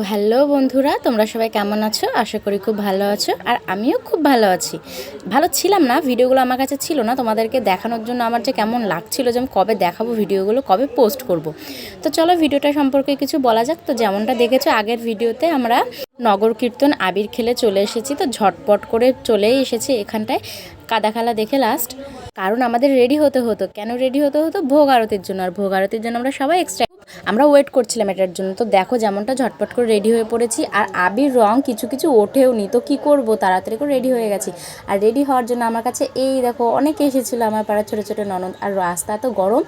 Hello বন্ধুরা, তোমরা সবাই কেমন আছো? আশা করি খুব ভালো আছো। আর আমিও খুব ভালো আছি। ভালো ছিলাম না, ভিডিওগুলো আমার কাছে ছিল না তোমাদেরকে দেখানোর জন্য। আমার যে কেমন লাগছিল যে আমি কবে দেখাবো ভিডিওগুলো, কবে পোস্ট করব। তো চলো ভিডিওটা সম্পর্কে কিছু বলা যাক। তো যেমনটা দেখেছো আগের ভিডিওতে আমরা নগর কীর্তন আবির খেলে চলে এসেছি। তো ঝটপট করে চলেই এসেছি এখানটায় কাদা খেলা দেখে লাস্ট। কারণ আমাদের রেডি হতে হতো। কেন রেডি হতে হতো? ভোগ আরতির জন্য। আর ভোগ আরতির জন্য আমরা সবাই আমরা ওয়েট করছিলাম এটার জন্য। তো দেখো যেমনটা ঝটপট করে রেডি হয়ে পড়েছি। আর আবির রং কিছু কিছু ওঠেও নি, তো কী করবো, তাড়াতাড়ি করে রেডি হয়ে গেছি। আর রেডি হওয়ার জন্য আমার কাছে এই দেখো অনেকে এসেছিলো, আমার পাড়ার ছোটো ছোটো ননদ। আর রাস্তা তো গরম,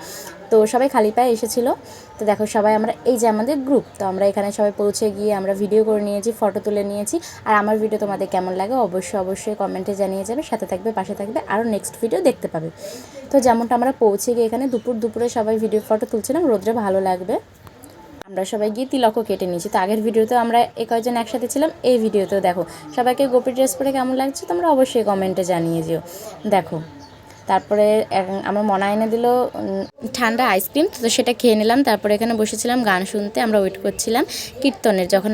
তো সবাই খালি পায়ে এসেছিলো। তো দেখো সবাই আমরা এই যে আমাদের গ্রুপ, তো আমরা এখানে সবাই পৌঁছে গিয়ে আমরা ভিডিও করে নিয়েছি, ফটো তুলে নিয়েছি। আর আমার ভিডিও তোমাদের কেমন লাগে অবশ্যই কমেন্টে জানিয়ে যাবে, সাথে থাকবে, পাশে থাকবে, আরও নেক্সট ভিডিও দেখতে পাবে। তো যেমনটা আমরা পৌঁছে গিয়ে এখানে দুপুরে সবাই ভিডিও ফটো তুলছিলাম, রোদ্রে ভালো লাগবে। আমরা সবাই গিয়ে তিলকও কেটে নিয়েছি। তো আগের ভিডিওতেও আমরা কয়েকজন একসাথে ছিলাম, এই ভিডিওতেও দেখো সবাইকে গোপী ড্রেস পরে কেমন লাগছে তোমরা অবশ্যই কমেন্টে জানিয়ে যেও। দেখো তারপরে আমার মনে এনে দিল ঠান্ডা আইসক্রিম, তো সেটা খেয়ে নিলাম। তারপরে এখানে বসেছিলাম গান শুনতে, আমরা ওয়েট করছিলাম কীর্তনের, যখন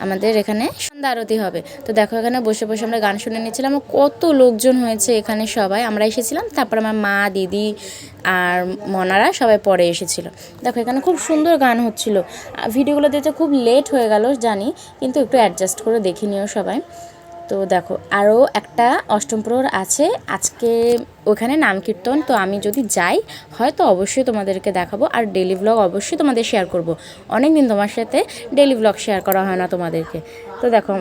আমাদের এখানে সন্ধ্যা আরতি হবে। তো দেখো এখানে বসে বসে আমরা গান শুনে নিচ্ছিলাম। কত লোকজন হয়েছে এখানে, সবাই আমরা এসেছিলাম, তারপর আমার মা, দিদি আর মনারা সবাই পরে এসেছিল। দেখো এখানে খুব সুন্দর গান হচ্ছিল। ভিডিওগুলো দিতে খুব লেট হয়ে গেল জানি, কিন্তু একটু অ্যাডজাস্ট করে দেখে নিও সবাই। তো দেখো আরও একটা অষ্টম প্রহর আছে আজকে, ওখানে নাম কীর্তন। তো আমি যদি যাই হয়তো অবশ্যই তোমাদেরকে দেখাবো। আর ডেলি ব্লগ অবশ্যই তোমাদের শেয়ার করব। অনেক দিন তোমার সাথে ডেলি ব্লগ শেয়ার করা হয় না তোমাদেরকে। তো দেখো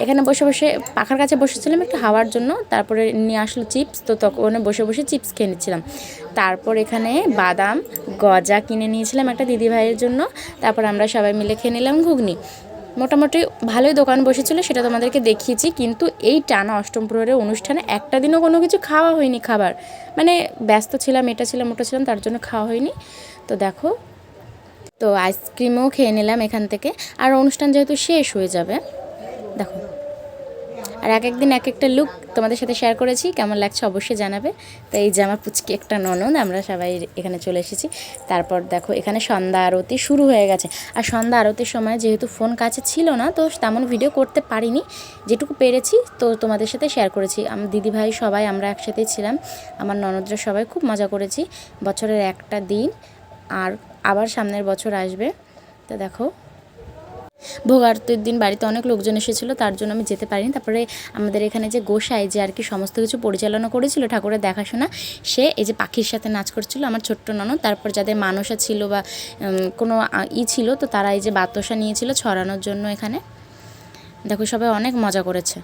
এখানে বসে বসে পাখার কাছে বসেছিলাম একটু হাওয়ার জন্য, তারপরে নিয়ে আসলো চিপস। তো তখন বসে বসে চিপস খেয়ে নিচ্ছিলাম। তারপর এখানে বাদাম গজা কিনে নিয়েছিলাম একটা দিদি ভাইয়ের জন্য। তারপর আমরা সবাই মিলে খেয়ে নিলাম ঘুগনি। মোটামুটি ভালোই দোকান বসেছিল, সেটা তোমাদেরকে দেখিয়েছি। কিন্তু এই টানা অষ্টম প্রহরের অনুষ্ঠানে একটা দিনও কোনো কিছু খাওয়া হয়নি, খাবার মানে ব্যস্ত ছিলাম, এটা ছিলাম ওটা ছিলাম, তার জন্য খাওয়া হয়নি। তো দেখো, তো আইসক্রিমও খেয়ে নিলাম এখান থেকে। আর অনুষ্ঠান যেহেতু শেষ হয়ে যাবে, দেখো আর এক একদিন এক একটা লুক তোমাদের সাথে শেয়ার করেছি, কেমন লাগছে অবশ্যই জানাবে। তো এই যে আমার পুচকি একটা ননদ, আমরা সবাই এখানে চলে এসেছি। তারপর দেখো এখানে সন্ধ্যা আরতি শুরু হয়ে গেছে। আর সন্ধ্যা আরতির সময় যেহেতু ফোন কাছে ছিল না, তো তেমন ভিডিও করতে পারিনি, যেটুকু পেরেছি তো তোমাদের সাথে শেয়ার করেছি। আমার দিদিভাই সবাই আমরা একসাথেই ছিলাম, আমার ননদরা সবাই খুব মজা করেছি। বছরের একটা দিন, আর আবার সামনের বছর আসবে। তো দেখো ভোগ আরতির দিন বাড়িতে অনেক লোকজন এসেছিলো, তার জন্য আমি যেতে পারিনি। তারপরে আমাদের এখানে যে গোসাই যে আর কি সমস্ত কিছু পরিচালনা করেছিল, ঠাকুরের দেখাশোনা, সে এই যে পাখির সাথে নাচ করছিল, আমার ছোট্ট ননদ। তারপর যাদের মানসা ছিল বা কোনো ছিল, তো তারা এই যে বাতাসা নিয়েছিল ছড়ানোর জন্য। এখানে দেখো সবাই অনেক মজা করেছে।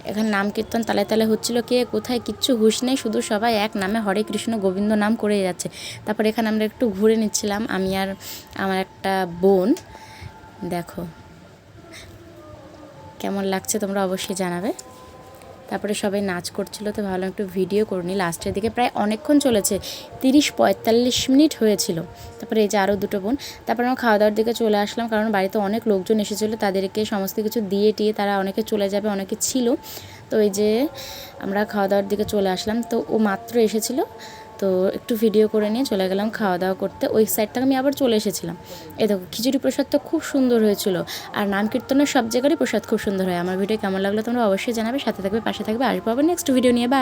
এখানে নাম কীর্তন তালে তালে হচ্ছিল, কে কোথায় কিচ্ছু হুঁশ নেই, শুধু সবাই এক নামে হরে কৃষ্ণ গোবিন্দ নাম করে যাচ্ছে। তারপর এখানে আমরা একটু ঘুরে নিচ্ছিলাম, আমি আর আমার একটা বোন। দেখো কেমন লাগছে তোমরা অবশ্যই জানাবে। তারপরে সবাই নাচ করছিল, তো ভালো একটু ভিডিও করে নিই। লাস্টের দিকে প্রায় অনেকক্ষণ চলেছে, 30-45 মিনিট হয়েছিল। তারপরে এই যে আরও দুটো বোন। তারপরে আমরা খাওয়া দাওয়ার দিকে চলে আসলাম, কারণ বাড়িতে অনেক লোকজন এসেছিলো, তাদেরকে সমস্ত কিছু দিয়ে টিয়ে তারা অনেকে চলে যাবে, অনেকে ছিল। তো এই যে আমরা খাওয়া দাওয়ার দিকে চলে আসলাম। তো ও মাত্র এসেছিলো, তো একটু ভিডিও করে নিয়ে চলে গেলাম খাওয়া দাওয়া করতে। ওই সাইড থেকে আমি আবার চলে এসেছিলাম। এই দেখো খিচুড়ি প্রসাদ তো খুব সুন্দর হয়েছিল। আর নাম কীর্তনের সব জায়গারই প্রসাদ খুব সুন্দর হয়। আমার ভিডিও কেমন লাগলো তোমরা অবশ্যই জানাবে, সাথে থাকবে, পাশে থাকবে। আসবো আবার নেক্সট ভিডিও নিয়ে। বা